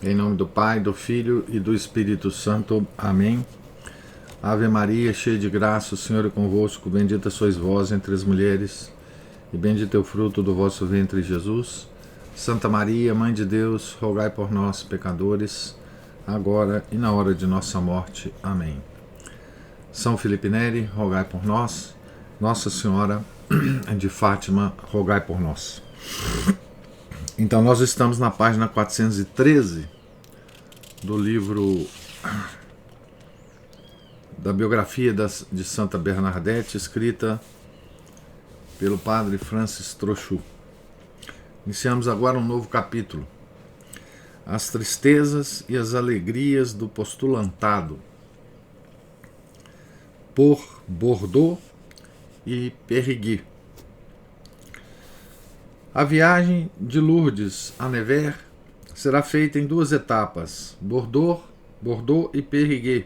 Em nome do Pai, do Filho e do Espírito Santo. Amém. Ave Maria, cheia de graça, o Senhor é convosco. Bendita sois vós entre as mulheres, e bendito é o fruto do vosso ventre, Jesus. Santa Maria, Mãe de Deus, rogai por nós, pecadores, agora e na hora de nossa morte. Amém. São Felipe Neri, rogai por nós. Nossa Senhora de Fátima, rogai por nós. Então nós estamos na página 413 do livro da biografia de Santa Bernadette, escrita pelo padre Francis Trochu. Iniciamos agora um novo capítulo: as tristezas e as alegrias do postulantado, por Bordeaux e Périgueux. A viagem de Lourdes a Nevers será feita em duas etapas: Bordeaux e Périgueux,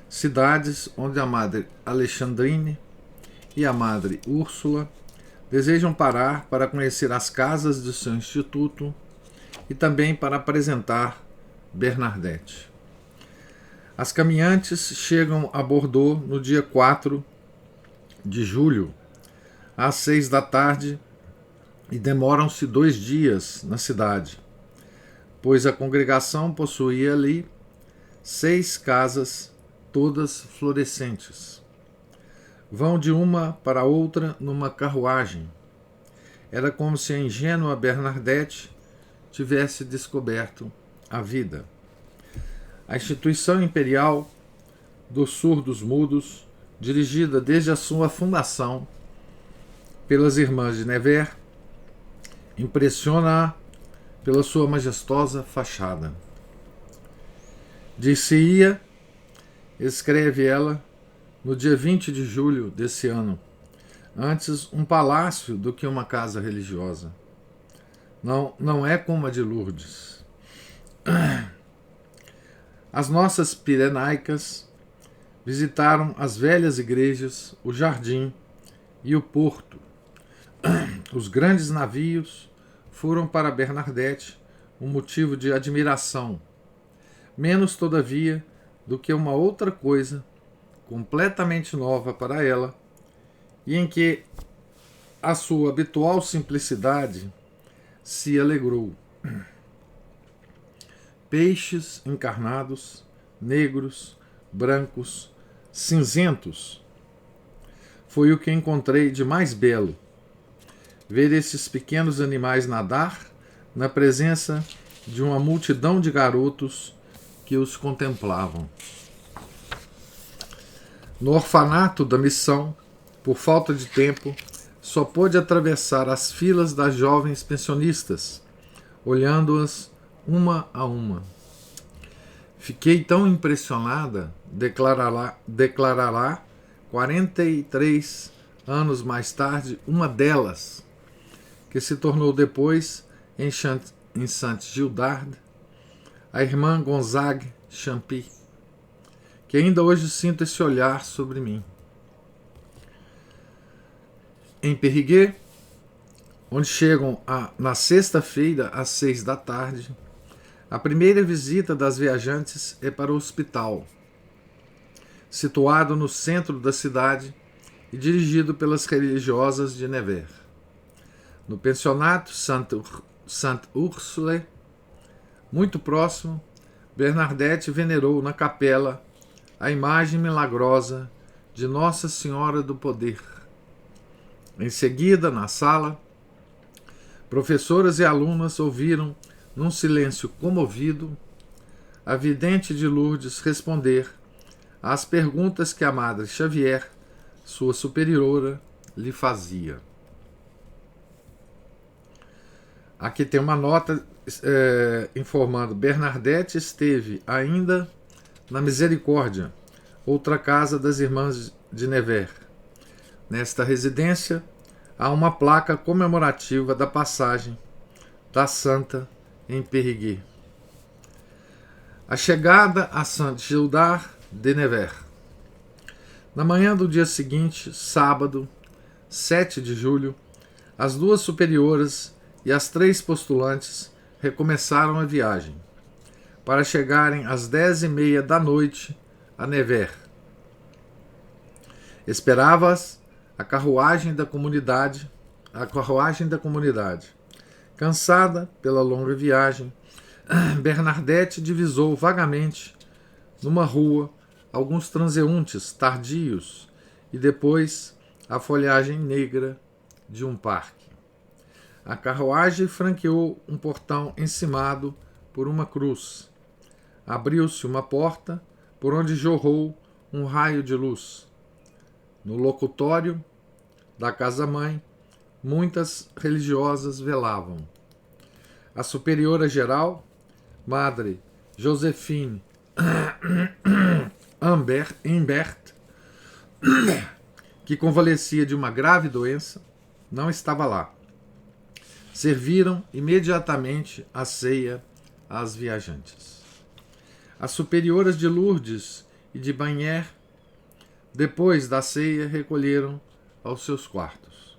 cidades onde a Madre Alexandrine e a Madre Úrsula desejam parar para conhecer as casas de seu instituto e também para apresentar Bernadette. As caminhantes chegam a Bordeaux no dia 4 de julho, às 6 da tarde, e demoram-se 2 dias na cidade, pois a congregação possuía ali 6 casas, todas florescentes. Vão de uma para outra numa carruagem. Era como se a ingênua Bernadette tivesse descoberto a vida. A instituição imperial dos surdos mudos, dirigida desde a sua fundação pelas irmãs de Nevers, impressiona-a pela sua majestosa fachada. Dir-se-ia, escreve ela, no dia 20 de julho desse ano, antes um palácio do que uma casa religiosa. Não é como a de Lourdes. As nossas pirenaicas visitaram as velhas igrejas, o jardim e o porto. Os grandes navios foram para Bernadette um motivo de admiração, menos, todavia, do que uma outra coisa completamente nova para ela, e em que a sua habitual simplicidade se alegrou. Peixes encarnados, negros, brancos, cinzentos, foi o que encontrei de mais belo. Ver esses pequenos animais nadar na presença de uma multidão de garotos que os contemplavam. No orfanato da missão, por falta de tempo, só pôde atravessar as filas das jovens pensionistas, olhando-as uma a uma. Fiquei tão impressionada, declarará 43 anos mais tarde uma delas, que se tornou depois, em Saint-Gildard, a irmã Gonzague Champy, que ainda hoje sinto esse olhar sobre mim. Em Périgueux, onde chegam na sexta-feira às 6 da tarde, a primeira visita das viajantes é para o hospital, situado no centro da cidade e dirigido pelas religiosas de Nevers. No pensionato Sainte-Ursule, muito próximo, Bernadette venerou na capela a imagem milagrosa de Nossa Senhora do Poder. Em seguida, na sala, professoras e alunas ouviram, num silêncio comovido, a vidente de Lourdes responder às perguntas que a Madre Xavier, sua superiora, lhe fazia. Aqui tem uma nota informando: Bernadette esteve ainda na Misericórdia, outra casa das irmãs de Nevers. Nesta residência há uma placa comemorativa da passagem da santa em Périgueux. A chegada a Saint-Gildard de Nevers. Na manhã do dia seguinte, sábado, 7 de julho, as 2 superioras e as 3 postulantes recomeçaram a viagem. para chegarem às 10h30 da noite a Nevers. Esperava-as a carruagem da comunidade. Cansada pela longa viagem, Bernadette divisou vagamente numa rua alguns transeuntes tardios e depois a folhagem negra de um parque. A carruagem franqueou um portão encimado por uma cruz. Abriu-se uma porta por onde jorrou um raio de luz. No locutório da casa-mãe, muitas religiosas velavam. A superiora geral, Madre Josephine Imbert, que convalescia de uma grave doença, não estava lá. Serviram imediatamente a ceia às viajantes. As superioras de Lourdes e de Bagnères, depois da ceia, recolheram aos seus quartos.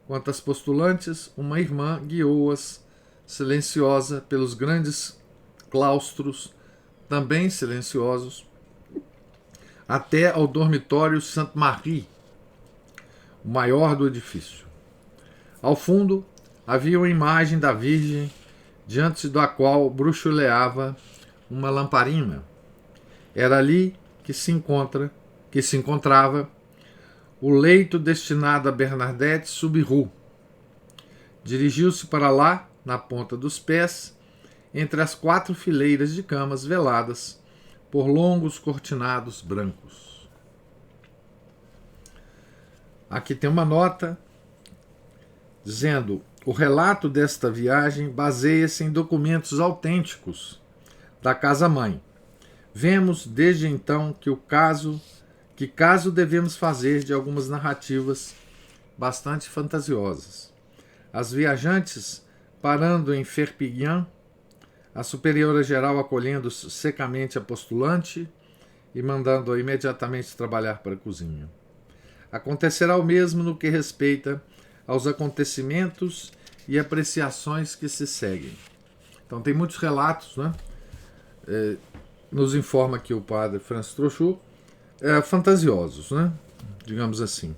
Quanto às postulantes, uma irmã guiou-as silenciosa pelos grandes claustros, também silenciosos, até ao dormitório Sainte-Marie, o maior do edifício. Ao fundo, havia uma imagem da Virgem, diante da qual bruxuleava uma lamparina. Era ali que se encontrava o leito destinado a Bernadette Soubirous. Dirigiu-se para lá, na ponta dos pés, entre as 4 fileiras de camas veladas por longos cortinados brancos. Aqui tem uma nota dizendo: o relato desta viagem baseia-se em documentos autênticos da casa-mãe. Vemos desde então que caso devemos fazer de algumas narrativas bastante fantasiosas. As viajantes parando em Perpignan, a superiora geral acolhendo secamente a postulante e mandando-a imediatamente trabalhar para a cozinha. Acontecerá o mesmo no que respeita aos acontecimentos e apreciações que se seguem. Então tem muitos relatos, né? Nos informa aqui o padre Francis Trochu, fantasiosos, né? Digamos assim.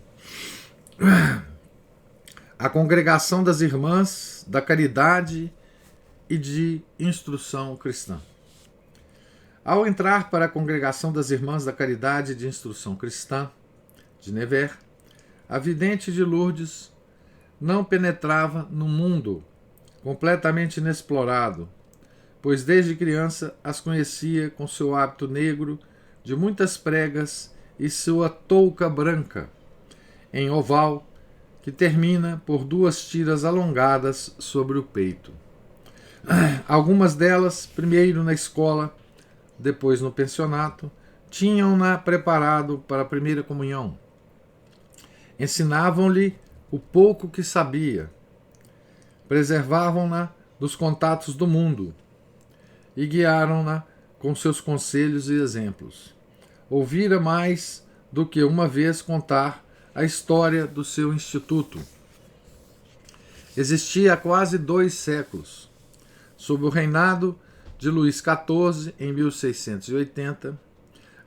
A congregação das Irmãs da Caridade e de Instrução Cristã. Ao entrar para a congregação das Irmãs da Caridade e de Instrução Cristã de Nevers, a vidente de Lourdes não penetrava no mundo completamente inexplorado, pois desde criança as conhecia com seu hábito negro de muitas pregas e sua touca branca, em oval, que termina por 2 tiras alongadas sobre o peito. Algumas delas, primeiro na escola, depois no pensionato, tinham-na preparado para a primeira comunhão. Ensinavam-lhe o pouco que sabia, preservavam-na dos contatos do mundo e guiaram-na com seus conselhos e exemplos. Ouvira mais do que uma vez contar a história do seu instituto. Existia há quase 2 séculos. Sob o reinado de Luís XIV, em 1680,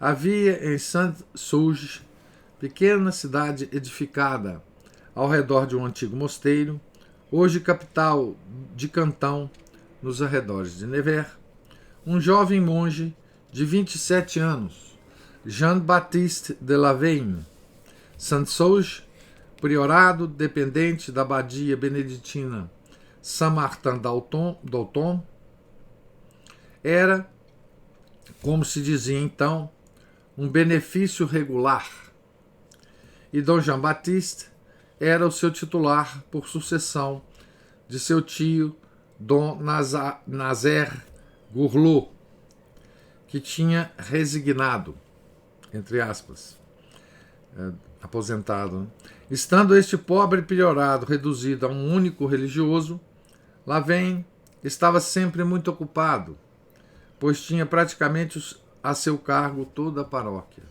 havia em Sainte-Souge, pequena cidade edificada ao redor de um antigo mosteiro, hoje capital de cantão nos arredores de Nevers, um jovem monge de 27 anos, Jean-Baptiste de Laveigne. Sainte-Souge, priorado dependente da abadia beneditina Saint-Martin d'Auton, era, como se dizia então, um benefício regular, e Dom Jean-Baptiste era o seu titular por sucessão de seu tio Dom Nazaire Gourlot, que tinha resignado, entre aspas, aposentado. Estando este pobre priorado reduzido a um único religioso, Laveigne estava sempre muito ocupado, pois tinha praticamente a seu cargo toda a paróquia.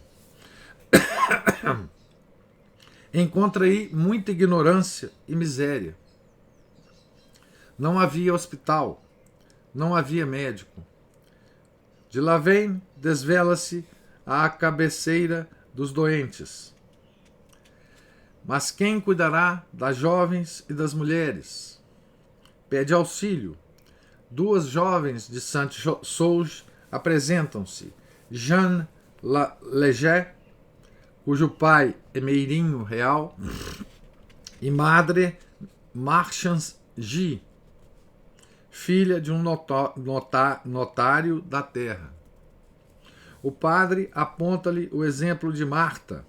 Encontra aí muita ignorância e miséria. Não havia hospital, não havia médico. De Lavém desvela-se a cabeceira dos doentes. Mas quem cuidará das jovens e das mulheres? Pede auxílio. Duas jovens de Sainte-Souge apresentam-se. Jeanne Leger, cujo pai é meirinho real, e Madre Marchand G, filha de um notário da terra. O padre aponta-lhe o exemplo de Marta,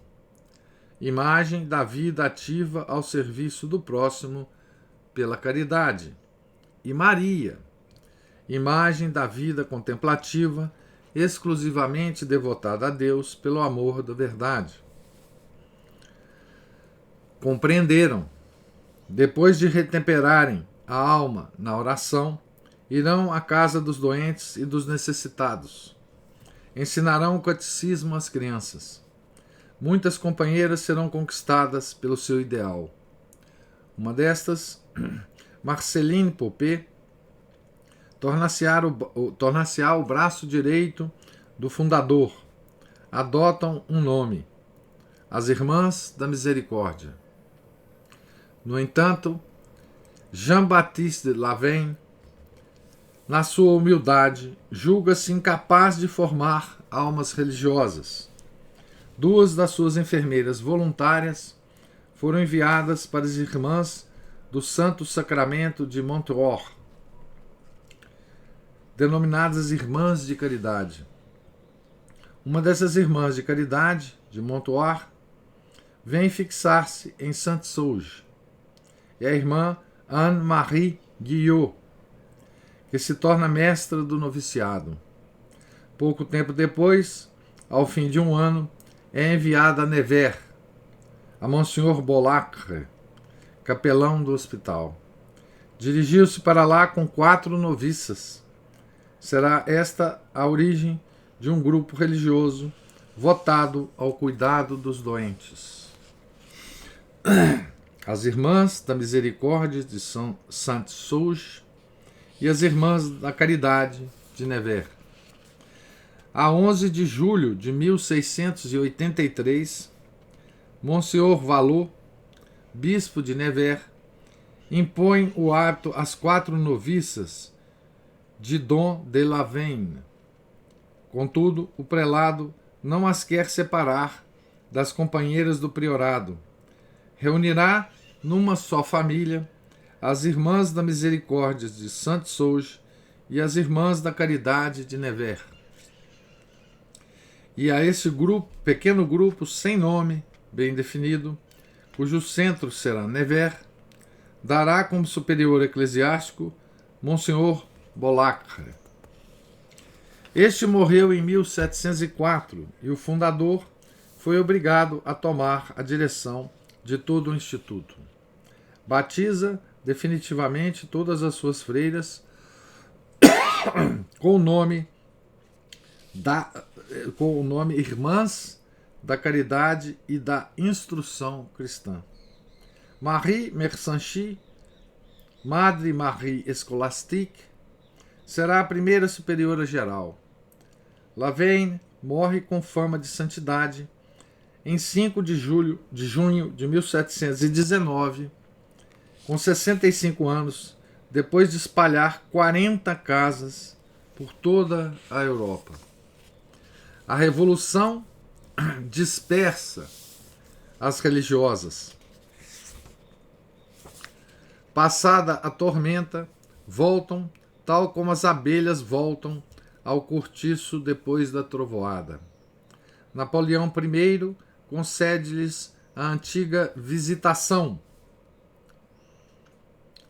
imagem da vida ativa ao serviço do próximo pela caridade, e Maria, imagem da vida contemplativa exclusivamente devotada a Deus pelo amor da verdade. Compreenderam. Depois de retemperarem a alma na oração, irão à casa dos doentes e dos necessitados. Ensinarão o catecismo às crianças. Muitas companheiras serão conquistadas pelo seu ideal. Uma destas, Marceline Popé, tornar-se-á o braço direito do fundador. Adotam um nome: as Irmãs da Misericórdia. No entanto, Jean-Baptiste Lavén, na sua humildade, julga-se incapaz de formar almas religiosas. Duas das suas enfermeiras voluntárias foram enviadas para as Irmãs do Santo Sacramento de Montreux, denominadas Irmãs de Caridade. Uma dessas Irmãs de Caridade, de Montreux, vem fixar-se em Sainte-Souge. É a irmã Anne-Marie Guillot, que se torna mestra do noviciado. Pouco tempo depois, ao fim de um ano, é enviada a Nevers, a Monsieur Bolacre, capelão do hospital. Dirigiu-se para lá com 4 noviças. Será esta a origem de um grupo religioso votado ao cuidado dos doentes. As Irmãs da Misericórdia de Sainte-Souge e as Irmãs da Caridade de Nevers. A 11 de julho de 1683, Monsieur Vallot, bispo de Nevers, impõe o hábito às 4 noviças de Dom de Lavén. Contudo, o prelado não as quer separar das companheiras do priorado. Reunirá numa só família as Irmãs da Misericórdia de Sainte-Souge e as Irmãs da Caridade de Nevers. E a esse pequeno grupo sem nome bem definido, cujo centro será Nevers, dará como superior eclesiástico Monsieur Bolacre. Este morreu em 1704 e o fundador foi obrigado a tomar a direção de todo o instituto. Batiza definitivamente todas as suas freiras com o nome Irmãs da Caridade e da Instrução Cristã. Marie Mersanchi, Madre Marie Escolastique, será a primeira superiora geral. Lavén morre com fama de santidade em 5 de junho de 1719, com 65 anos, depois de espalhar 40 casas por toda a Europa. A Revolução dispersa as religiosas. Passada a tormenta, voltam, tal como as abelhas voltam ao cortiço depois da trovoada. Napoleão I concede-lhes a antiga visitação.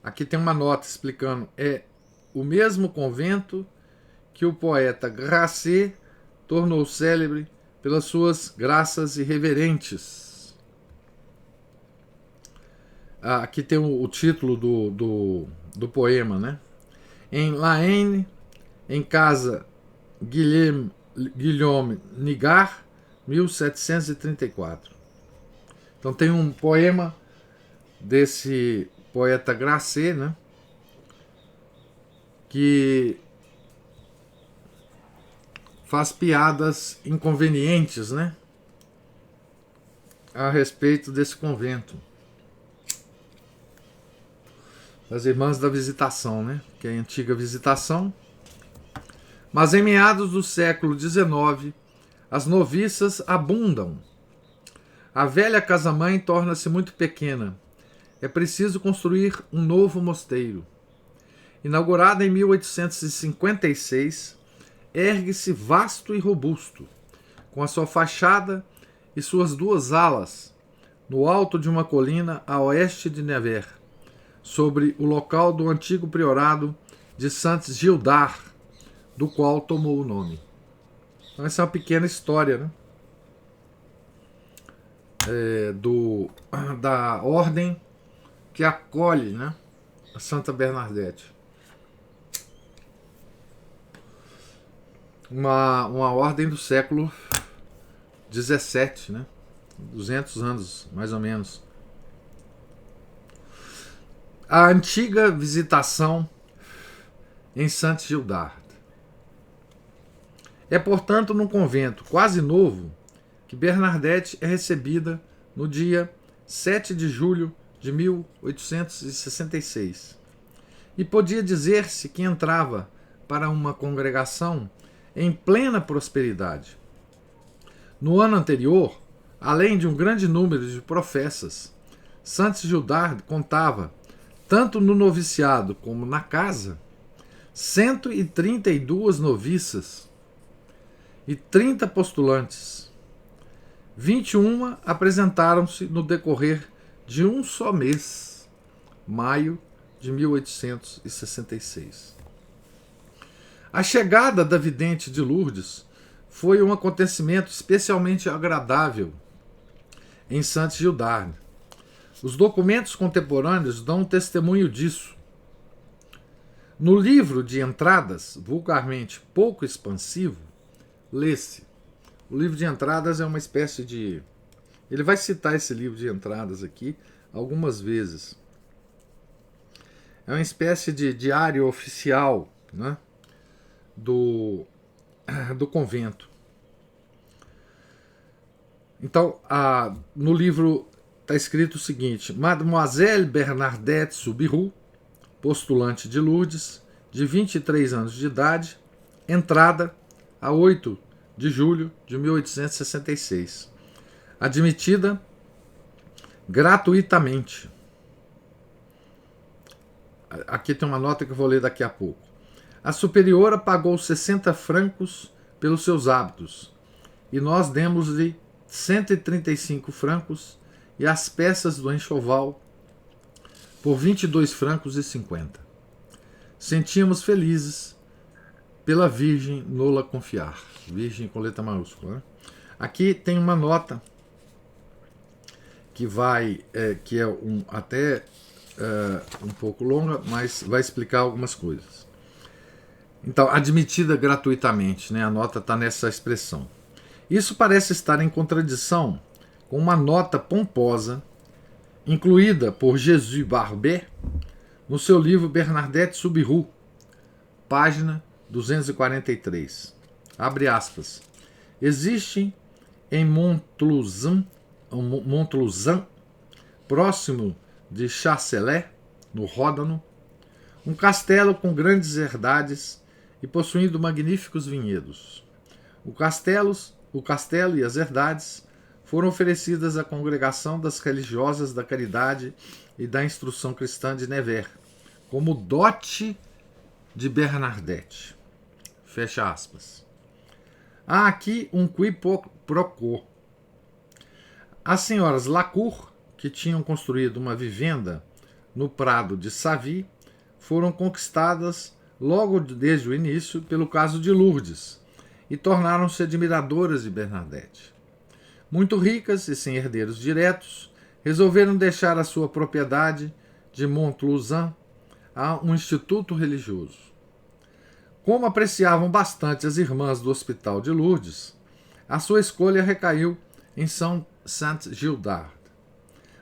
Aqui tem uma nota explicando. É o mesmo convento que o poeta Grasset tornou célebre pelas suas graças irreverentes. Aqui tem o título do poema, né? Em La Haine, em casa Guillaume Nigar, 1734. Então tem um poema desse poeta Grasset, né? Que faz piadas inconvenientes, né, a respeito desse convento. Das Irmãs da Visitação, né, que é a antiga Visitação. Mas em meados do século XIX, as noviças abundam. A velha casa-mãe torna-se muito pequena. É preciso construir um novo mosteiro. Inaugurada em 1856, ergue-se vasto e robusto, com a sua fachada e suas duas alas, no alto de uma colina a oeste de Nevers, sobre o local do antigo priorado de Saint-Gildard, do qual tomou o nome. Então essa é uma pequena história, né, da ordem que acolhe, né, a Santa Bernadette. Uma ordem do século XVII, né, 200 anos, mais ou menos. A antiga Visitação em Saint-Gildard. É, portanto, num convento quase novo que Bernadette é recebida no dia 7 de julho de 1866. E podia dizer-se que entrava para uma congregação em plena prosperidade. No ano anterior, além de um grande número de professas, Saint-Gildard contava, tanto no noviciado como na casa, 132 noviças e 30 postulantes. 21 apresentaram-se no decorrer de um só mês, maio de 1866. A chegada da vidente de Lourdes foi um acontecimento especialmente agradável em Saint-Gildard. Os documentos contemporâneos dão testemunho disso. No livro de entradas, vulgarmente pouco expansivo, lê-se. O livro de entradas é uma espécie de... Ele vai citar esse livro de entradas aqui algumas vezes. É uma espécie de diário oficial, né, do convento. Então, no livro está escrito o seguinte: Mademoiselle Bernadette Soubirous, postulante de Lourdes, de 23 anos de idade, entrada a 8 de julho de 1866. Admitida gratuitamente. Aqui tem uma nota que eu vou ler daqui a pouco. A superiora pagou 60 francos pelos seus hábitos, e nós demos-lhe 135 francos e as peças do enxoval por 22 francos e 50. Sentíamos felizes pela Virgem nola confiar. Virgem com letra maiúscula, né? Aqui tem uma nota que vai que é até um pouco longa, mas vai explicar algumas coisas. Então, admitida gratuitamente, né? A nota está nessa expressão. Isso parece estar em contradição com uma nota pomposa incluída por Jesus Barbet no seu livro Bernadette Soubirous, página 243. Abre aspas. Existe em Montluçan, próximo de Chasselet, no Ródano, um castelo com grandes herdades e possuindo magníficos vinhedos. O castelo e as herdades foram oferecidas à Congregação das Religiosas da Caridade e da Instrução Cristã de Nevers, como dote de Bernadette. Fecha aspas. Há aqui um qui pro quo. As senhoras Lacour, que tinham construído uma vivenda no prado de Savy, foram conquistadas logo desde o início pelo caso de Lourdes e tornaram-se admiradoras de Bernadette. Muito ricas e sem herdeiros diretos, resolveram deixar a sua propriedade de Montluçan a um instituto religioso. Como apreciavam bastante as irmãs do Hospital de Lourdes, a sua escolha recaiu em Saint-Gildard.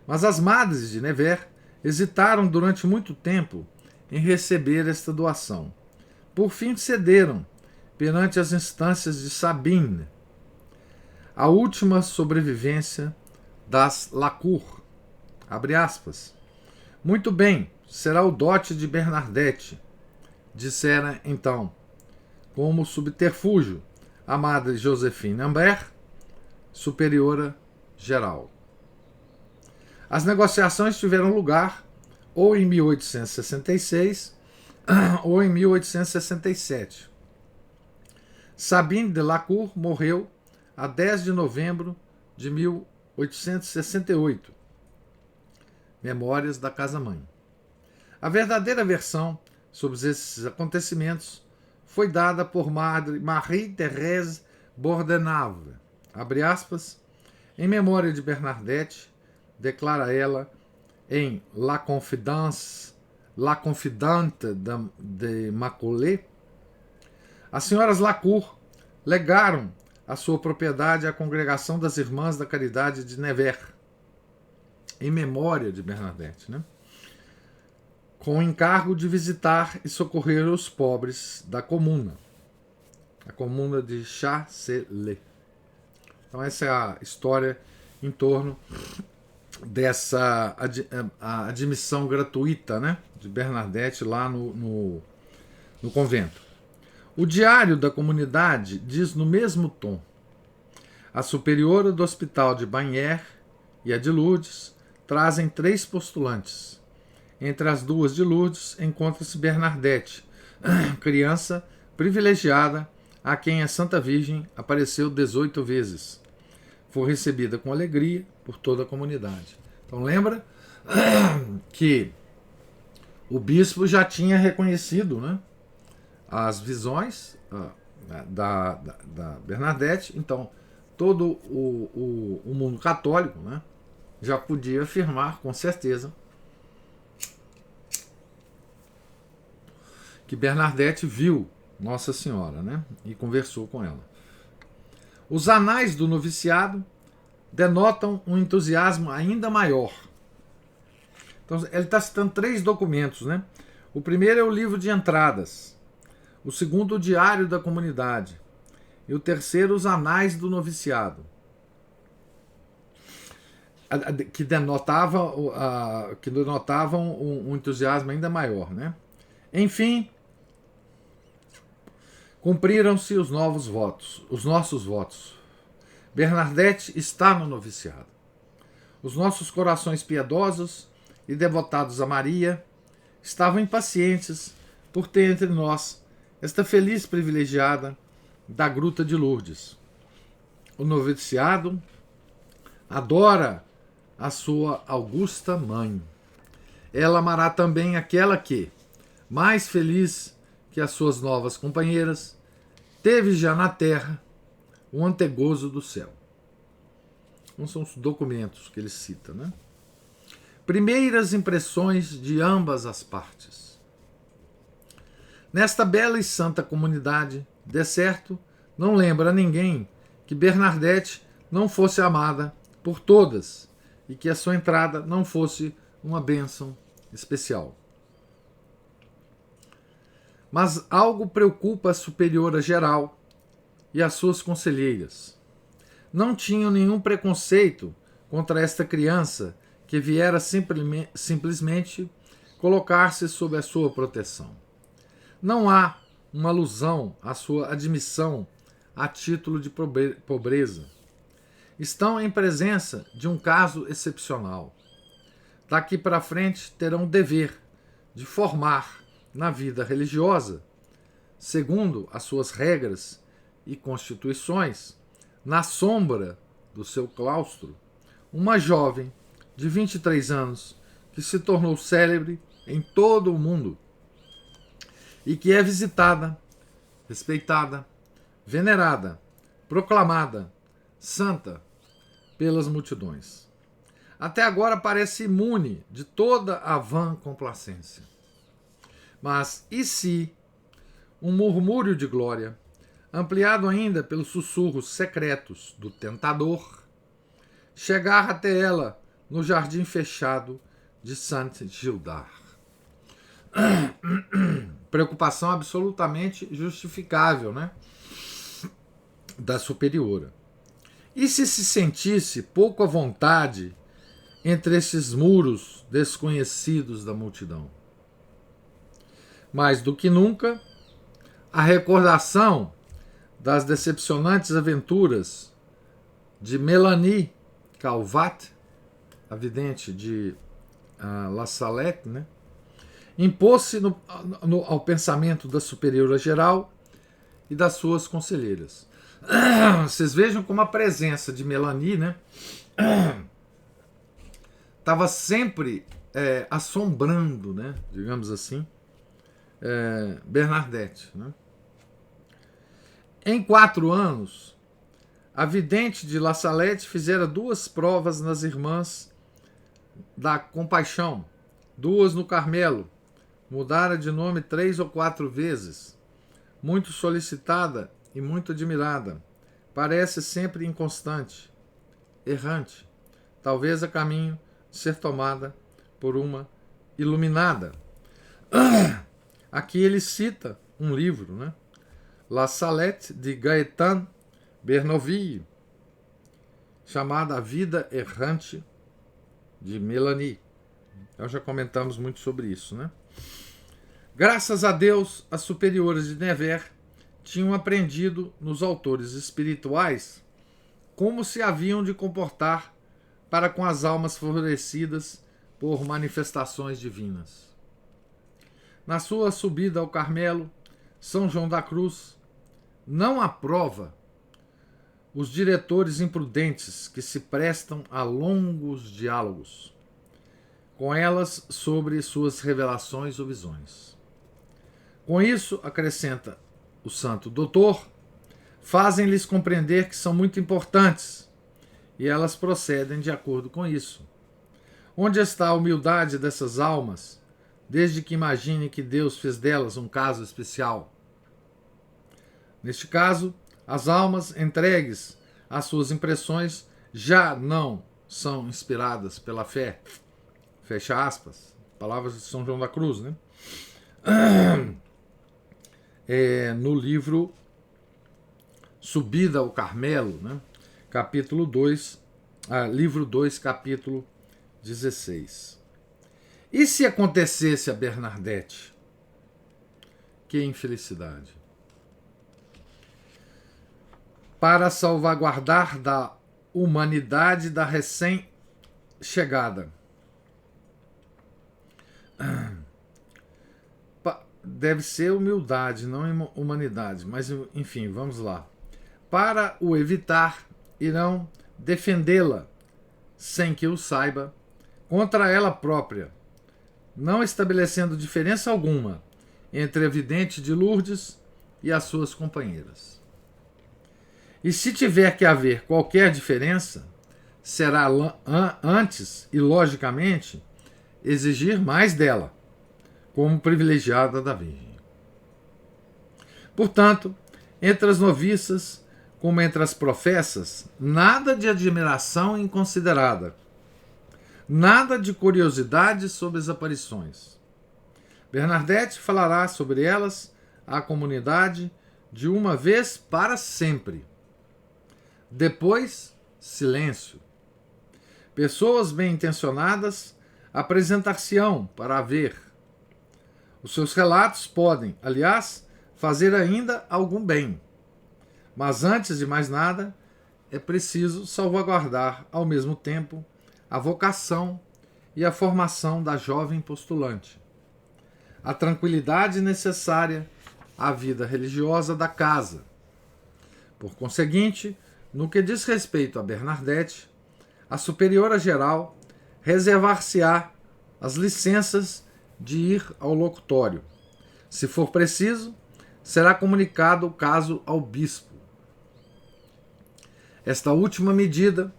Mas as madres de Nevers hesitaram durante muito tempo em receber esta doação. Por fim cederam, perante as instâncias de Sabine, a última sobrevivência das Lacour. Abre aspas. Muito bem, será o dote de Bernadette, dissera então, como subterfúgio, a madre Josephine Ambert, superiora geral. As negociações tiveram lugar ou em 1866 ou em 1867. Sabine de Lacour morreu a 10 de novembro de 1868. Memórias da Casa-Mãe. A verdadeira versão sobre esses acontecimentos foi dada por Marie-Thérèse Bordenave. Abre aspas. Em memória de Bernadette, declara ela em La Confidente de Macaulay, as senhoras Lacour legaram a sua propriedade à Congregação das Irmãs da Caridade de Nevers, em memória de Bernadette, né? Com o encargo de visitar e socorrer os pobres da comuna, a comuna de Chacelets. Então essa é a história em torno dessa admissão gratuita, né, de Bernadette lá no convento. O diário da comunidade diz no mesmo tom: a superiora do hospital de Bagnères e a de Lourdes trazem 3 postulantes. Entre as 2 de Lourdes encontra-se Bernadette, criança privilegiada a quem a Santa Virgem apareceu 18 vezes. Foi recebida com alegria por toda a comunidade. Então lembra que o bispo já tinha reconhecido, né, as visões da Bernadette. Então todo o mundo católico, né, já podia afirmar com certeza que Bernadette viu Nossa Senhora, né, e conversou com ela. Os anais do noviciado denotam um entusiasmo ainda maior. Então, ele está citando 3 documentos, né? O primeiro é o livro de entradas, o segundo, o diário da comunidade, e o terceiro, os anais do noviciado, que denotavam um entusiasmo ainda maior, né? Enfim, cumpriram-se os nossos votos. Bernadette está no noviciado. Os nossos corações piedosos e devotados a Maria estavam impacientes por ter entre nós esta feliz privilegiada da Gruta de Lourdes. O noviciado adora a sua augusta mãe. Ela amará também aquela que, mais feliz que as suas novas companheiras, teve já na terra um antegozo do céu. Não são os documentos que ele cita, né? Primeiras impressões de ambas as partes. Nesta bela e santa comunidade, de certo, não lembra a ninguém que Bernadette não fosse amada por todas e que a sua entrada não fosse uma bênção especial. Mas algo preocupa a superiora geral e as suas conselheiras. Não tinham nenhum preconceito contra esta criança que viera simplesmente colocar-se sob a sua proteção. Não há uma alusão à sua admissão a título de pobreza. Estão em presença de um caso excepcional. Daqui para frente terão o dever de formar na vida religiosa, segundo as suas regras e constituições, na sombra do seu claustro, uma jovem de 23 anos que se tornou célebre em todo o mundo e que é visitada, respeitada, venerada, proclamada, santa pelas multidões. Até agora parece imune de toda a vã complacência. Mas e se um murmúrio de glória, ampliado ainda pelos sussurros secretos do tentador, chegar até ela no jardim fechado de Saint-Gildard? preocupação absolutamente justificável, né, da superiora. E se sentisse pouco à vontade entre esses muros desconhecidos da multidão? Mais do que nunca, a recordação das decepcionantes aventuras de Melanie Calvat, a vidente de La Salette, né, impôs-se ao pensamento da superiora geral e das suas conselheiras. Vocês vejam como a presença de Melanie, né, estava sempre assombrando, né, digamos assim, Bernadette. Né? Em 4 anos, a vidente de La Salette fizera 2 provas nas Irmãs da Compaixão, 2 no Carmelo, mudara de nome 3 ou 4 vezes, muito solicitada e muito admirada, parece sempre inconstante, errante, talvez a caminho de ser tomada por uma iluminada. Aqui ele cita um livro, né? La Salette de Gaëtan Bernoville, chamada A Vida Errante de Melanie. Nós já comentamos muito sobre isso, né? Graças a Deus, as superiores de Nevers tinham aprendido nos autores espirituais como se haviam de comportar para com as almas favorecidas por manifestações divinas. Na sua subida ao Carmelo, São João da Cruz não aprova os diretores imprudentes que se prestam a longos diálogos com elas sobre suas revelações ou visões. Com isso, acrescenta o santo doutor, fazem-lhes compreender que são muito importantes e elas procedem de acordo com isso. Onde está a humildade dessas almas, desde que imaginem que Deus fez delas um caso especial? Neste caso, as almas entregues às suas impressões já não são inspiradas pela fé. Fecha aspas. Palavras de São João da Cruz, né? No livro Subida ao Carmelo, né? Capítulo 2, livro 2, capítulo 16. E se acontecesse a Bernadette? Que infelicidade! Para salvaguardar da humanidade da recém-chegada. Deve ser humildade, não humanidade, mas enfim, vamos lá. Para o evitar, irão defendê-la, sem que o saiba, contra ela própria, não estabelecendo diferença alguma entre a vidente de Lourdes e as suas companheiras. E se tiver que haver qualquer diferença, será antes e logicamente exigir mais dela, como privilegiada da Virgem. Portanto, entre as noviças, como entre as professas, nada de admiração inconsiderada, nada de curiosidade sobre as aparições. Bernadette falará sobre elas à comunidade de uma vez para sempre. Depois, silêncio. Pessoas bem-intencionadas apresentar-se-ão para a ver. Os seus relatos podem, aliás, fazer ainda algum bem. Mas antes de mais nada, é preciso salvaguardar, ao mesmo tempo, a vocação e a formação da jovem postulante, a tranquilidade necessária à vida religiosa da casa. Por conseguinte, no que diz respeito a Bernadette, a superiora geral reservar-se-á as licenças de ir ao locutório. Se for preciso, será comunicado o caso ao bispo. Esta última medida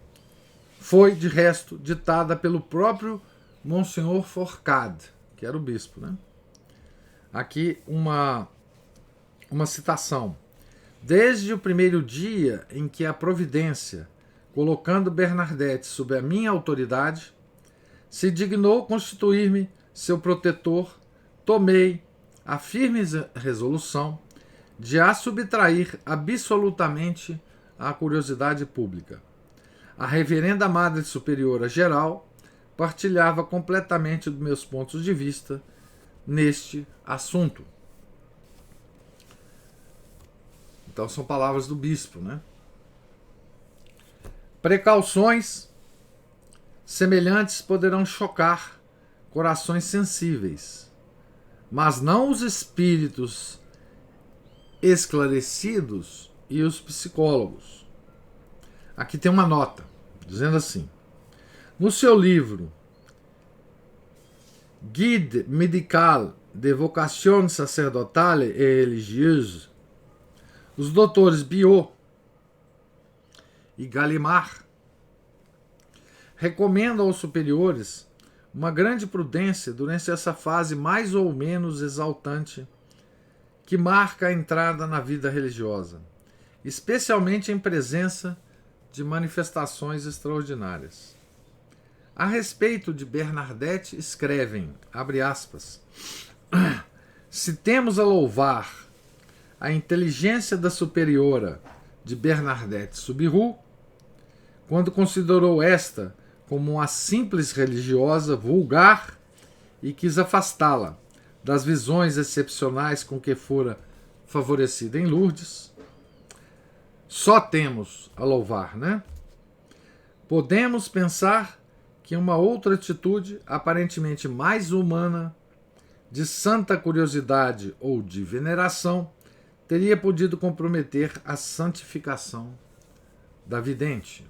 foi, de resto, ditada pelo próprio Monsenhor Forcade, que era o bispo, né? Aqui uma citação. Desde o primeiro dia em que a providência, colocando Bernadette sob a minha autoridade, se dignou constituir-me seu protetor, tomei a firme resolução de a subtrair absolutamente à curiosidade pública. A reverenda Madre Superiora Geral partilhava completamente dos meus pontos de vista neste assunto. Então são palavras do bispo, né? Precauções semelhantes poderão chocar corações sensíveis, mas não os espíritos esclarecidos e os psicólogos. Aqui tem uma nota, dizendo assim: no seu livro Guide médical de vocation sacerdotale et religieuse, os doutores Biot e Gallimard recomendam aos superiores uma grande prudência durante essa fase mais ou menos exaltante que marca a entrada na vida religiosa, especialmente em presença de manifestações extraordinárias. A respeito de Bernadette escrevem, abre aspas, se temos a louvar a inteligência da superiora de Bernadette Soubirous, quando considerou esta como uma simples religiosa vulgar e quis afastá-la das visões excepcionais com que fora favorecida em Lourdes, só temos a louvar, né? Podemos pensar que uma outra atitude, aparentemente mais humana, de santa curiosidade ou de veneração, teria podido comprometer a santificação da vidente.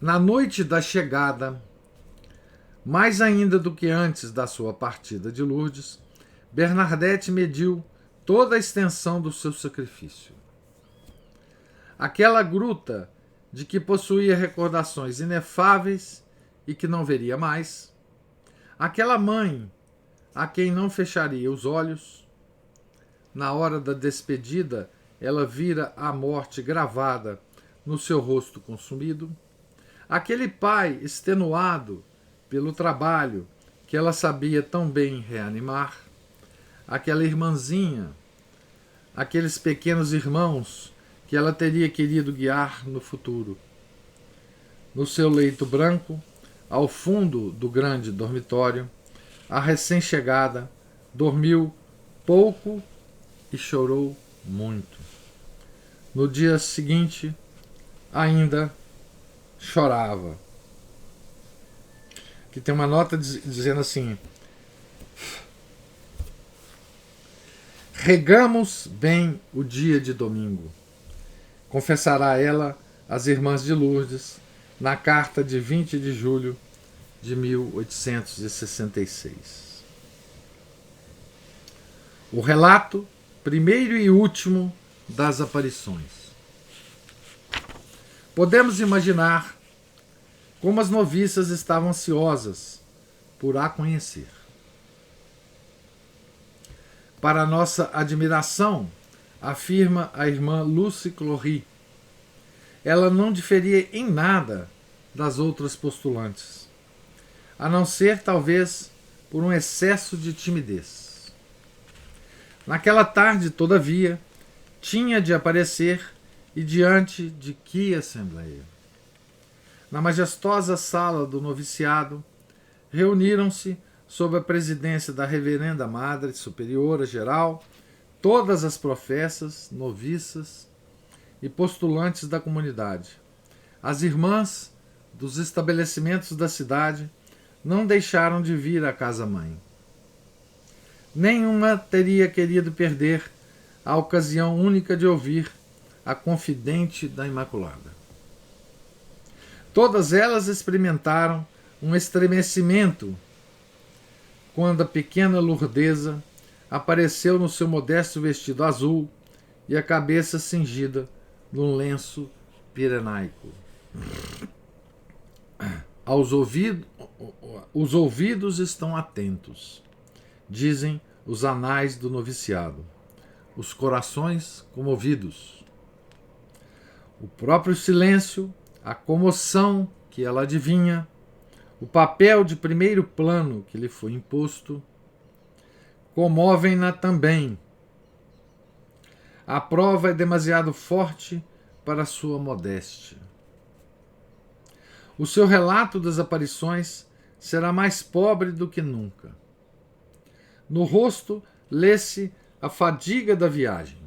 Na noite da chegada, mais ainda do que antes da sua partida de Lourdes, Bernadette mediu toda a extensão do seu sacrifício. Aquela gruta de que possuía recordações inefáveis e que não veria mais, aquela mãe a quem não fecharia os olhos, na hora da despedida ela vira a morte gravada no seu rosto consumido, aquele pai extenuado pelo trabalho que ela sabia tão bem reanimar, aquela irmãzinha, aqueles pequenos irmãos que ela teria querido guiar no futuro. No seu leito branco, ao fundo do grande dormitório, a recém-chegada dormiu pouco e chorou muito. No dia seguinte, ainda chorava. Aqui tem uma nota dizendo assim: regamos bem o dia de domingo, confessará ela às irmãs de Lourdes na carta de 20 de julho de 1866. O relato, primeiro e último, das aparições. Podemos imaginar como as noviças estavam ansiosas por a conhecer. Para nossa admiração, afirma a irmã Lucy Clory, ela não diferia em nada das outras postulantes, a não ser talvez por um excesso de timidez. Naquela tarde, todavia, tinha de aparecer, e diante de que assembleia? Na majestosa sala do noviciado, reuniram-se, sob a presidência da reverenda Madre Superiora Geral, todas as professas, noviças e postulantes da comunidade. As irmãs dos estabelecimentos da cidade não deixaram de vir à casa-mãe. Nenhuma teria querido perder a ocasião única de ouvir a confidente da Imaculada. Todas elas experimentaram um estremecimento quando a pequena lourdesa apareceu no seu modesto vestido azul e a cabeça cingida num lenço pirenaico. Os ouvidos estão atentos, dizem os anais do noviciado, os corações comovidos. O próprio silêncio, a comoção que ela adivinha, o papel de primeiro plano que lhe foi imposto, comovem-na também. A prova é demasiado forte para sua modéstia. O seu relato das aparições será mais pobre do que nunca. No rosto lê-se a fadiga da viagem.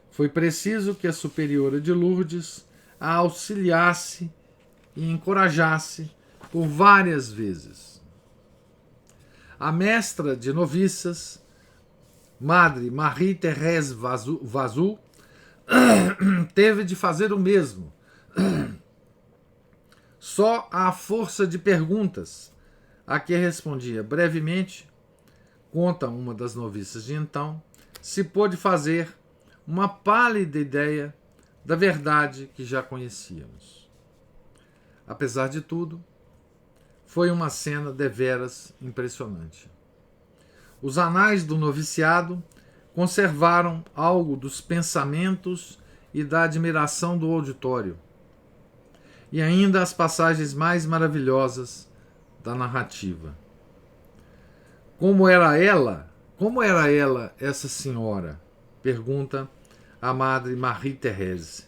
Foi preciso que a superiora de Lourdes a auxiliasse e encorajasse por várias vezes. A mestra de noviças, Madre Marie-Thérèse Vazou, teve de fazer o mesmo. Só à força de perguntas, a que respondia brevemente, conta uma das noviças de então, se pôde fazer uma pálida ideia da verdade que já conhecíamos. Apesar de tudo, foi uma cena deveras impressionante. Os anais do noviciado conservaram algo dos pensamentos e da admiração do auditório, e ainda as passagens mais maravilhosas da narrativa. Como era ela, essa senhora? Pergunta a Madre Marie-Thérèse.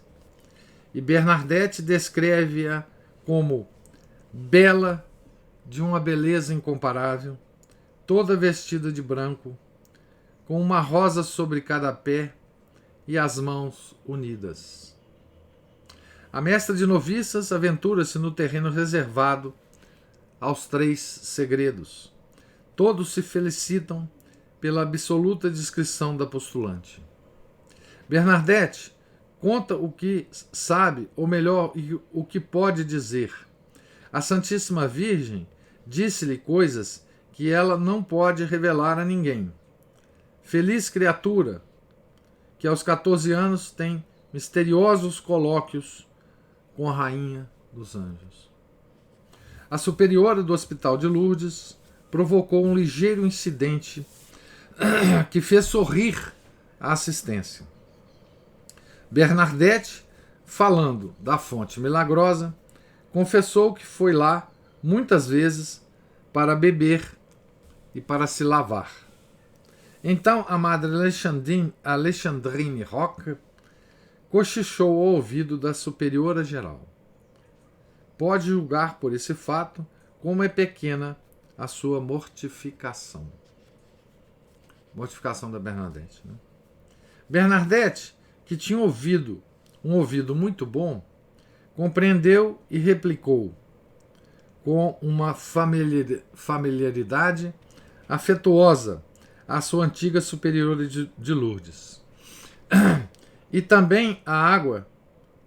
E Bernadette descreve-a como bela, de uma beleza incomparável, toda vestida de branco, com uma rosa sobre cada pé e as mãos unidas. A mestra de noviças aventura-se no terreno reservado aos 3 segredos. Todos se felicitam pela absoluta discrição da postulante. Bernadette conta o que sabe, ou melhor, o que pode dizer. A Santíssima Virgem disse-lhe coisas que ela não pode revelar a ninguém. Feliz criatura, que aos 14 anos tem misteriosos colóquios com a Rainha dos Anjos. A superiora do Hospital de Lourdes provocou um ligeiro incidente que fez sorrir a assistência. Bernadette, falando da fonte milagrosa, confessou que foi lá muitas vezes para beber e para se lavar. Então a Madre Alexandrine Roque cochichou ao ouvido da superiora geral. Pode julgar por esse fato como é pequena a sua mortificação. Mortificação da Bernadette. Né? Bernadette, que tinha um ouvido muito bom, compreendeu e replicou com uma familiaridade afetuosa à sua antiga superiora de Lourdes. E também a água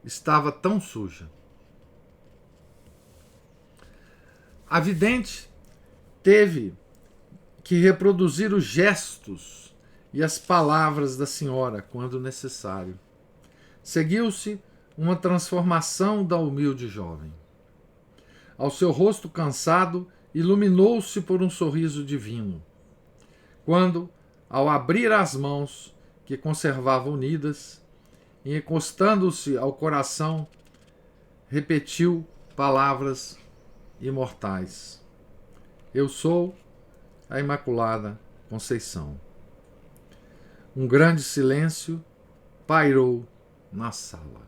estava tão suja. A vidente teve que reproduzir os gestos e as palavras da senhora quando necessário. Seguiu-se uma transformação da humilde jovem. Ao seu rosto cansado, iluminou-se por um sorriso divino, quando, ao abrir as mãos que conservava unidas, e encostando-se ao coração, repetiu palavras imortais. Eu sou a Imaculada Conceição. Um grande silêncio pairou na sala.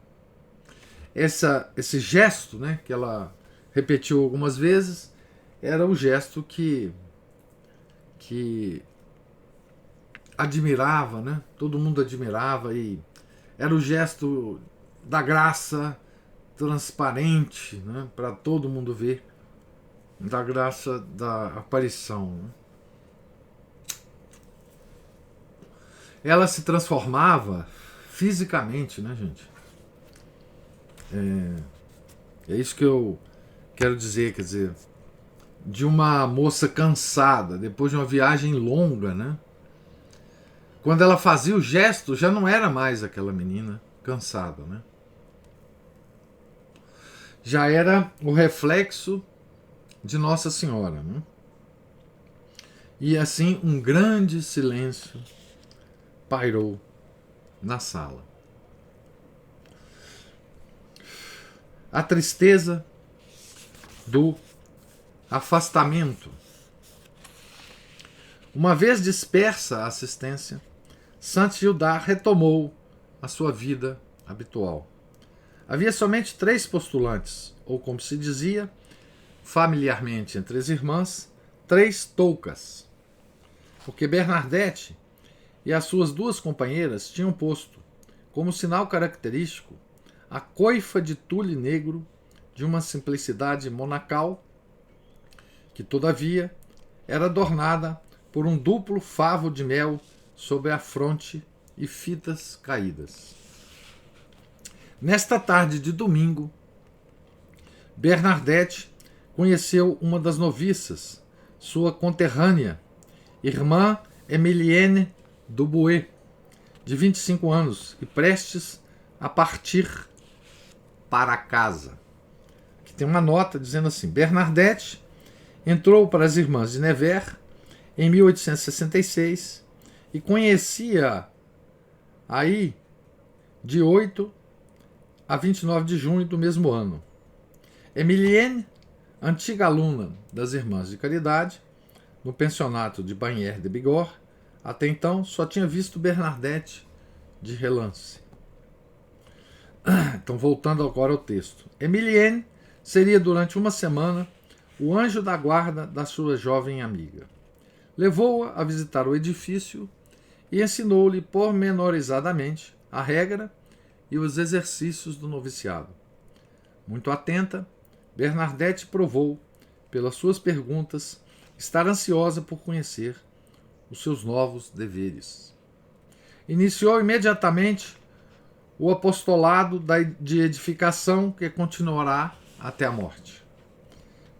Esse gesto, né, que ela repetiu algumas vezes, era o gesto que admirava, né? Todo mundo admirava, e era o gesto da graça transparente, né, para todo mundo ver, da graça da aparição. Né? Ela se transformava fisicamente, né, gente? É isso que eu quero dizer, quer dizer, de uma moça cansada, depois de uma viagem longa, né? Quando ela fazia o gesto, já não era mais aquela menina cansada, né? Já era o reflexo de Nossa Senhora, né? E assim um grande silêncio pairou na sala. A tristeza do afastamento. Uma vez dispersa a assistência, Saint-Gildard retomou a sua vida habitual. Havia somente 3 postulantes, ou como se dizia familiarmente entre as irmãs, 3 toucas, porque Bernadette e as suas 2 companheiras tinham posto, como sinal característico, a coifa de tule negro de uma simplicidade monacal, que, todavia, era adornada por um duplo favo de mel sobre a fronte e fitas caídas. Nesta tarde de domingo, Bernadette conheceu uma das noviças, sua conterrânea, irmã Emilienne Dubuet, de 25 anos, e prestes a partir para casa. Aqui tem uma nota dizendo assim: Bernadette entrou para as irmãs de Nevers em 1866 e conhecia aí de 8 a 29 de junho do mesmo ano. Emilienne, antiga aluna das Irmãs de Caridade, no pensionato de Bagnères de Bigorre, até então só tinha visto Bernadette de relance. Então, voltando agora ao texto. Emilienne seria durante uma semana o anjo da guarda da sua jovem amiga. Levou-a a visitar o edifício e ensinou-lhe pormenorizadamente a regra e os exercícios do noviciado. Muito atenta, Bernadette provou, pelas suas perguntas, estar ansiosa por conhecer os seus novos deveres. Iniciou imediatamente o apostolado de edificação que continuará até a morte.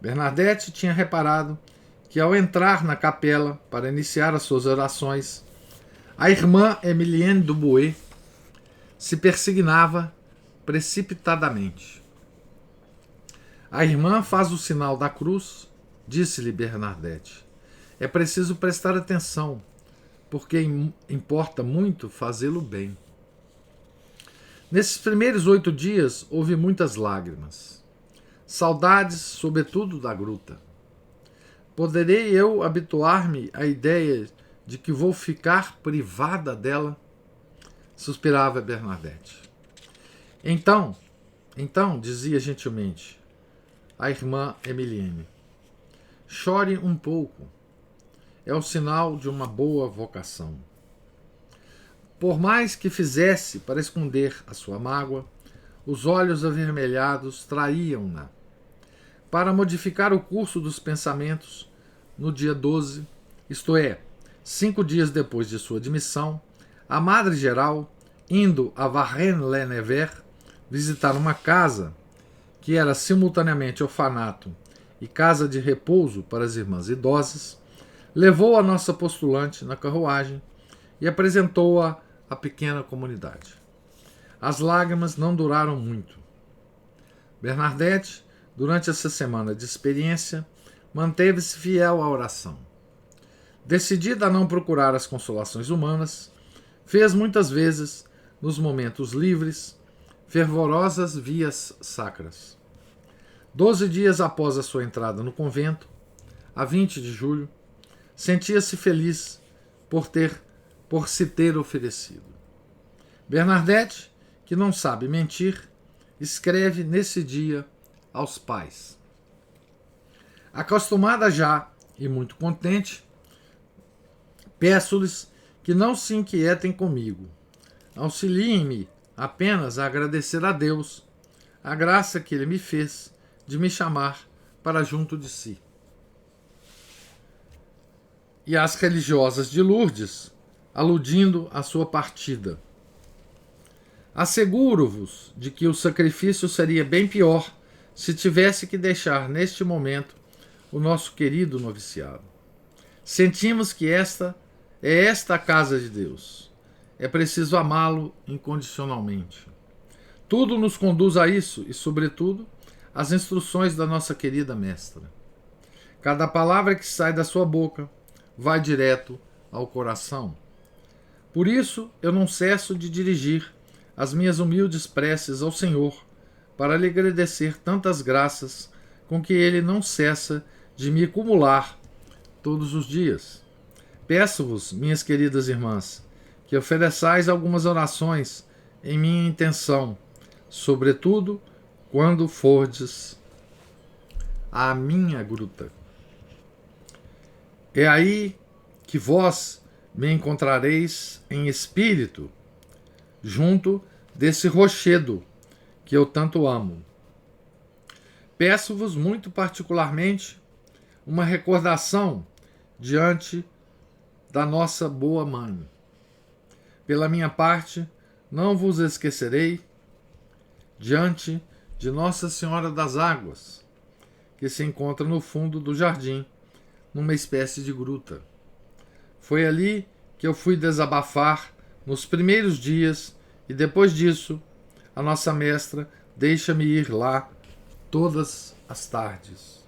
Bernadette tinha reparado que, ao entrar na capela para iniciar as suas orações, a irmã Emilienne Dubuet se persignava precipitadamente. A irmã faz o sinal da cruz, disse-lhe Bernadette. É preciso prestar atenção, porque importa muito fazê-lo bem. Nesses primeiros 8 dias houve muitas lágrimas. Saudades, sobretudo, da gruta. Poderei eu habituar-me à ideia de que vou ficar privada dela? Suspirava Bernadette. Então, dizia gentilmente a irmã Emilienne, chore um pouco. É o sinal de uma boa vocação. Por mais que fizesse para esconder a sua mágoa, os olhos avermelhados traíam-na. Para modificar o curso dos pensamentos, no dia 12, isto é, 5 dias depois de sua admissão, a madre-geral, indo a Varennes-les-Nevers visitar uma casa que era simultaneamente orfanato e casa de repouso para as irmãs idosas, levou a nossa postulante na carruagem e apresentou-a à pequena comunidade. As lágrimas não duraram muito. Bernadette, durante essa semana de experiência, manteve-se fiel à oração. Decidida a não procurar as consolações humanas, fez muitas vezes, nos momentos livres, fervorosas vias sacras. 12 dias após a sua entrada no convento, a 20 de julho, sentia-se feliz por se ter oferecido. Bernadette, que não sabe mentir, escreve nesse dia aos pais. Acostumada já e muito contente, peço-lhes que não se inquietem comigo. Auxiliem-me apenas a agradecer a Deus a graça que Ele me fez de me chamar para junto de si. E às religiosas de Lourdes, aludindo à sua partida. Asseguro-vos de que o sacrifício seria bem pior se tivesse que deixar neste momento o nosso querido noviciado. Sentimos que esta é a casa de Deus. É preciso amá-lo incondicionalmente. Tudo nos conduz a isso e, sobretudo, as instruções da nossa querida mestra. Cada palavra que sai da sua boca vai direto ao coração. Por isso, eu não cesso de dirigir as minhas humildes preces ao Senhor para lhe agradecer tantas graças com que Ele não cessa de me acumular todos os dias. Peço-vos, minhas queridas irmãs, que ofereçais algumas orações em minha intenção, sobretudo quando fordes à minha gruta. É aí que vós me encontrareis em espírito, junto desse rochedo que eu tanto amo. Peço-vos muito particularmente uma recordação diante da nossa boa mãe. Pela minha parte, não vos esquecerei diante de Nossa Senhora das Águas, que se encontra no fundo do jardim, numa espécie de gruta. Foi ali que eu fui desabafar nos primeiros dias e depois disso, a nossa mestra deixa-me ir lá todas as tardes.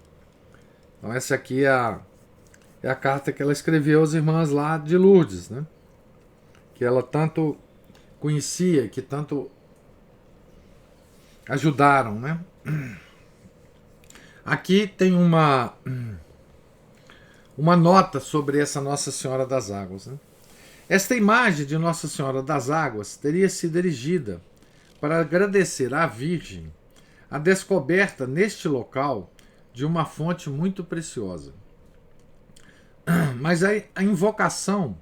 Então essa aqui é a carta que ela escreveu às irmãs lá de Lourdes, né? Que ela tanto conhecia, que tanto ajudaram, né? Aqui tem uma nota sobre essa Nossa Senhora das Águas, né? Esta imagem de Nossa Senhora das Águas teria sido erigida para agradecer à Virgem a descoberta neste local de uma fonte muito preciosa. Mas a invocação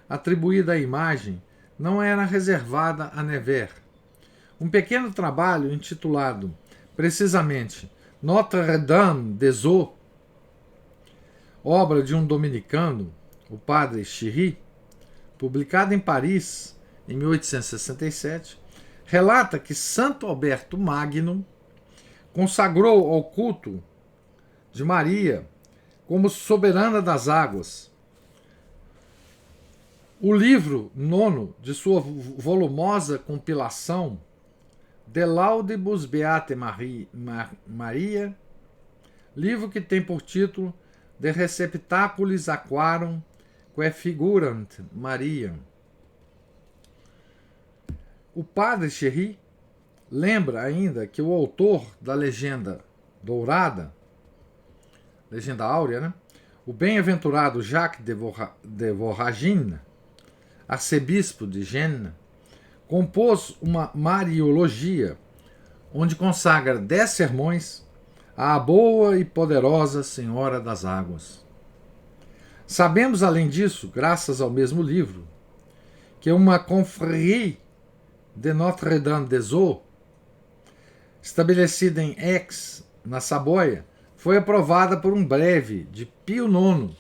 atribuída à imagem não era reservada a Nevers. Um pequeno trabalho intitulado precisamente Notre-Dame des Eaux, obra de um dominicano, o padre Chirry, publicado em Paris em 1867, relata que Santo Alberto Magno consagrou ao culto de Maria como soberana das águas. O livro nono de sua volumosa compilação De Laudibus Beate Maria, livro que tem por título De Receptaculis Aquarum Quae Figurant Maria. O padre Chirry lembra ainda que o autor da legenda dourada, legenda áurea, né? O bem-aventurado Jacques de Voragine, arcebispo de Gênes, compôs uma Mariologia, onde consagra 10 sermões à boa e poderosa Senhora das Águas. Sabemos, além disso, graças ao mesmo livro, que uma confrérie de Notre-Dame des Eaux, estabelecida em Aix, na Saboia, foi aprovada por um breve de Pio IX,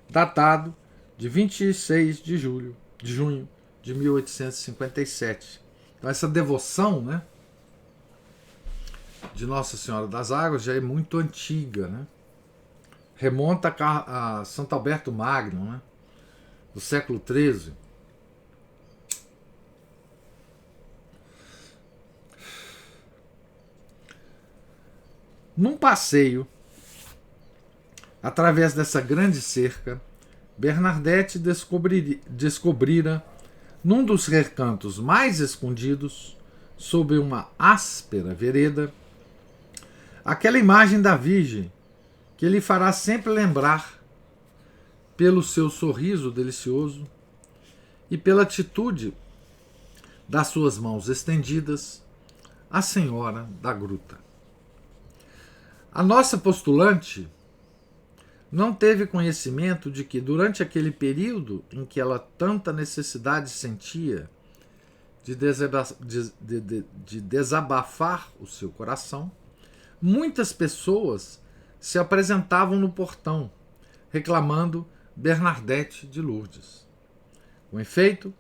datado de 26 de junho de 1857. Então essa devoção, né, de Nossa Senhora das Águas já é muito antiga, né? Remonta a Santo Alberto Magno, né, do século XIII. Num passeio através dessa grande cerca, Bernadette descobrira, num dos recantos mais escondidos, sob uma áspera vereda, aquela imagem da Virgem que lhe fará sempre lembrar, pelo seu sorriso delicioso e pela atitude das suas mãos estendidas, a Senhora da Gruta. A nossa postulante não teve conhecimento de que, durante aquele período em que ela tanta necessidade sentia de desabafar o seu coração, muitas pessoas se apresentavam no portão, reclamando Bernadette de Lourdes. Com efeito,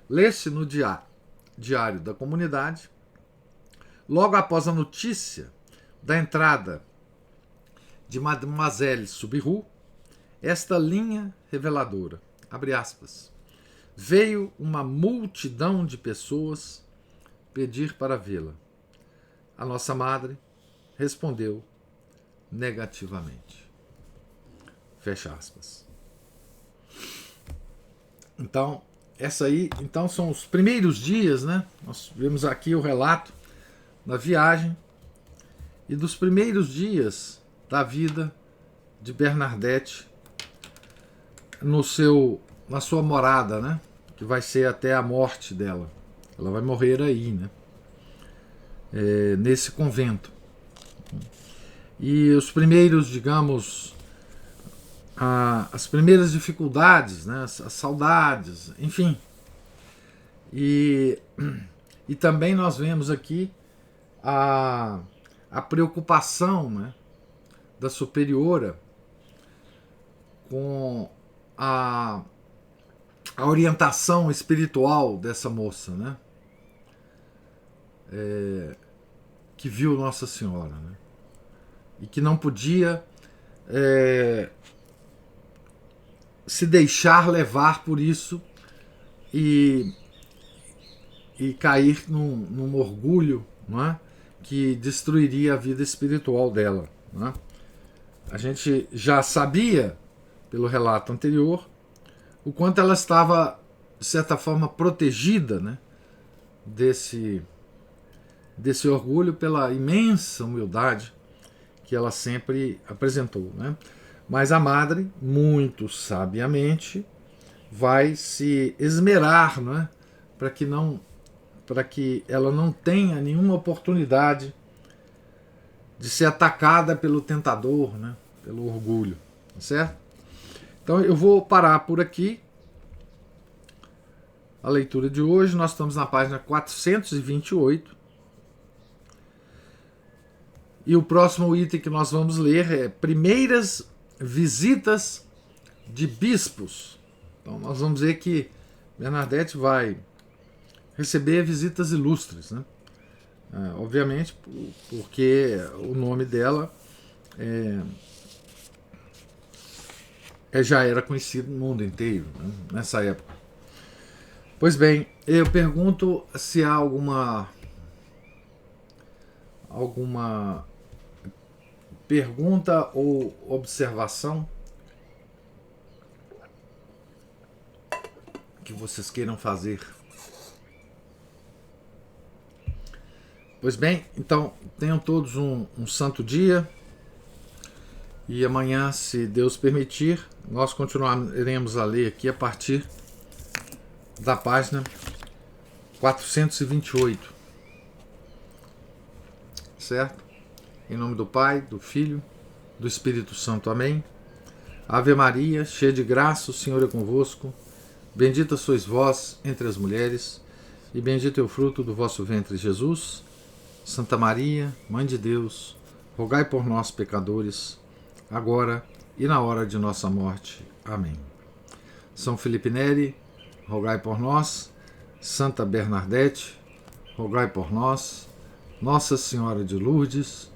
lê-se no diário da comunidade, logo após a notícia da entrada de Mademoiselle Soubirous, esta linha reveladora, abre aspas, veio uma multidão de pessoas pedir para vê-la. A nossa madre respondeu negativamente. Fecha aspas. Então, então são os primeiros dias, né? Nós vemos aqui o relato da viagem e dos primeiros dias da vida de Bernadette no seu na sua morada, né? Que vai ser até a morte dela. Ela vai morrer aí, né? Nesse convento. E os primeiros, digamos, as primeiras dificuldades, né? As saudades, enfim. E também nós vemos aqui a preocupação, né, da superiora com a orientação espiritual dessa moça, né, que viu Nossa Senhora, né, e que não podia se deixar levar por isso e cair num orgulho, não é, que destruiria a vida espiritual dela, não é? A gente já sabia, pelo relato anterior, o quanto ela estava, de certa forma, protegida, né, desse orgulho pela imensa humildade que ela sempre apresentou, né? Mas a madre, muito sabiamente, vai se esmerar, né, para que ela não tenha nenhuma oportunidade de ser atacada pelo tentador, né, pelo orgulho, tá certo? Então eu vou parar por aqui a leitura de hoje. Nós estamos na página 428 e o próximo item que nós vamos ler é primeiras visitas de bispos. Então nós vamos ver que Bernadette vai receber visitas ilustres, né? Obviamente porque o nome dela já era conhecido no mundo inteiro, né, nessa época. Pois bem, eu pergunto se há alguma pergunta ou observação que vocês queiram fazer. Pois bem, então tenham todos um santo dia e amanhã, se Deus permitir, nós continuaremos a ler aqui a partir da página 428. Certo? Em nome do Pai, do Filho, do Espírito Santo. Amém. Ave Maria, cheia de graça, o Senhor é convosco. Bendita sois vós entre as mulheres, e bendito é o fruto do vosso ventre, Jesus. Santa Maria, Mãe de Deus, rogai por nós, pecadores, agora e na hora de nossa morte. Amém. São Felipe Neri, rogai por nós. Santa Bernadette, rogai por nós. Nossa Senhora de Lourdes,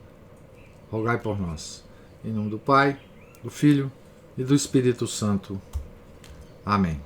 rogai por nós. Em nome do Pai, do Filho e do Espírito Santo. Amém.